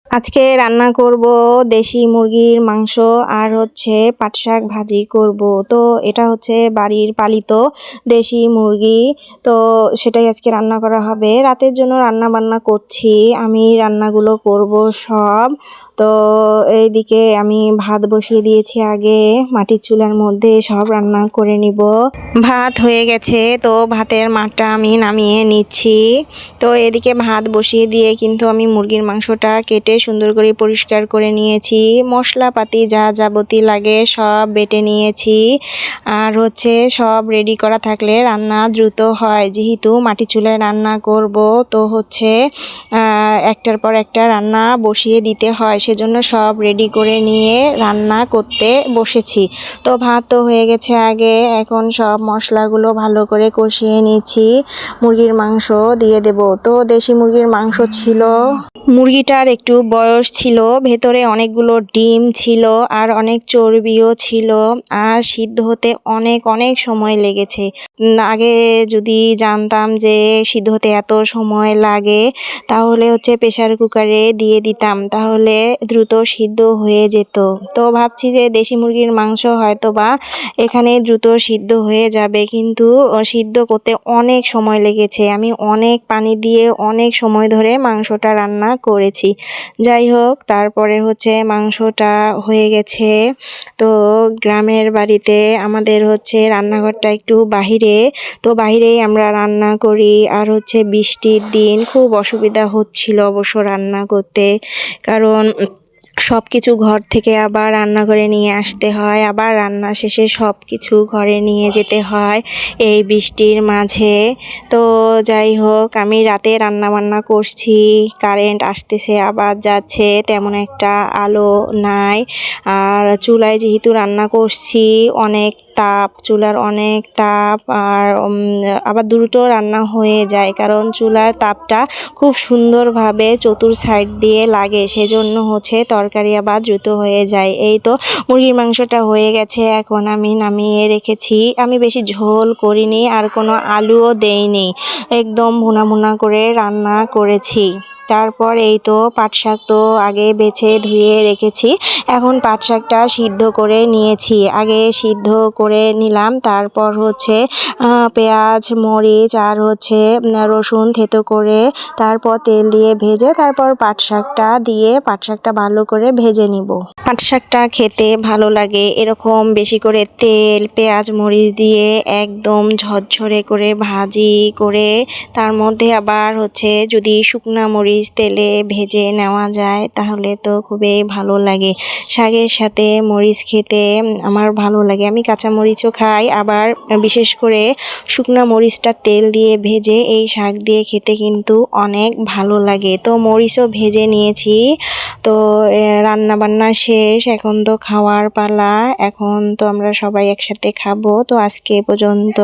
আজকে রান্না করব দেশি মুরগির মাংস আর হচ্ছে পাট শাক ভাজি করব। তো এটা হচ্ছে বাড়ির পালিত দেশি মুরগি। তো সেটাই আজকে রান্না করা হবে। রাতের জন্য রান্না বান্না করছি, আমি রান্নাগুলো করব সব। তো এইদিকে আমি ভাত বসিয়ে দিয়েছি আগে মাটির চুলার মধ্যে, সব রান্না করে নিব। ভাত হয়ে গেছে, তো ভাতের মাঠটা আমি নামিয়ে নিচ্ছি। তো এদিকে ভাত বসিয়ে দিয়ে কিন্তু আমি মুরগির মাংসটা কেটে সুন্দর করে পরিষ্কার করে নিয়েছি। মশলাপাতি যা যাবতীয় লাগে সব বেটে নিয়েছি। আর হচ্ছে সব রেডি করা থাকলে রান্না দ্রুত হয়, যেহেতু মাটি চুলায় রান্না করব। তো হচ্ছে একটার পর একটা রান্না বসিয়ে দিতে হয়, সেজন্য সব রেডি করে নিয়ে রান্না করতে বসেছি। তো ভাত তো হয়ে গেছে আগে, এখন সব মশলাগুলো ভালো করে কষিয়ে নিচ্ছি। মুরগির মাংস দিয়ে দেব। তো দেশি মুরগির মাংস ছিল, মুরগিটার একটু বয়স ছিল, ভেতরে অনেকগুলো ডিম ছিল আর অনেক চর্বিও ছিল, আর সিদ্ধ হতে অনেক অনেক সময় লেগেছে। আগে যদি জানতাম যে সিদ্ধ হতে এত সময় লাগে, তাহলে হচ্ছে প্রেসার কুকারে দিয়ে দিতাম, তাহলে দ্রুত সিদ্ধ হয়ে যেত। তো ভাবছি যে দেশি মুরগির মাংস হয়তো বা এখানে দ্রুত সিদ্ধ হয়ে যাবে, কিন্তু সিদ্ধ করতে অনেক সময় লেগেছে। আমি অনেক পানি দিয়ে অনেক সময় ধরে মাংসটা রান্না করেছি। যাই হোক, তারপরে হচ্ছে মাংসটা হয়ে গেছে। তো গ্রামের বাড়িতে আমাদের হচ্ছে রান্নাঘরটা একটু বাহিরে, তো বাহিরেই আমরা রান্না করি। আর হচ্ছে বৃষ্টির দিন খুব অসুবিধা হচ্ছিল অবশ্য রান্না করতে, কারণ সব কিছু ঘর থেকে আবার রান্নাঘরে নিয়ে আসতে হয়, আবার রান্না শেষে সব কিছু ঘরে নিয়ে যেতে হয় এই বৃষ্টির মাঝে। তো যাই হোক, আমি রাতে রান্না বান্না করছি, কারেন্ট আসতেছে আবার যাচ্ছে, তেমন একটা আলো নাই। আর চুলায় যেহেতু রান্না করছি, অনেক তাপ, চুলার অনেক তাপ, আর আবার দ্রুত রান্না হয়ে যায়, কারণ চুলার তাপটা খুব সুন্দরভাবে চতুর সাইড দিয়ে লাগে, সেজন্য হচ্ছে তরকারি আবার দ্রুত হয়ে যায়। এই তো মুরগির মাংসটা হয়ে গেছে, এখন আমি নামিয়ে রেখেছি। আমি বেশি ঝোল করিনি আর কোনো আলুও দেইনি, একদম ভুনা ভুনা করে রান্না করেছি। তারপর এই তো পাট শাক তো আগে বেছে ধুয়ে রেখেছি, এখন পাট শাকটা সিদ্ধ করে নিয়েছি। আগে সিদ্ধ করে নিলাম, তারপর হচ্ছে পেঁয়াজ মরিচ আর হচ্ছে রসুন থেতো করে তারপর তেল দিয়ে ভেজে তারপর পাট শাকটা দিয়ে পাট শাকটা ভালো করে ভেজে নিব। পাট শাকটা খেতে ভালো লাগে এরকম বেশি করে তেল পেঁয়াজ মরিচ দিয়ে একদম ঝরঝরে করে ভাজি করে, তার মধ্যে আবার হচ্ছে যদি শুকনা মরিচ তেলে ভেজে নেওয়া যায় তাহলে তো খুবই ভালো লাগে। শাকের সাথে মরিচ খেতে আমার ভালো লাগে, আমি কাঁচা মরিচও খাই, আবার বিশেষ করে শুকনা মরিচটা তেল দিয়ে ভেজে এই শাক দিয়ে খেতে কিন্তু অনেক ভালো লাগে। তো মরিচও ভেজে নিয়েছি। তো রান্না বান্না শেষ, এখন তো খাওয়ার পালা, এখন তো আমরা সবাই একসাথে খাবো। তো আজকে পর্যন্ত।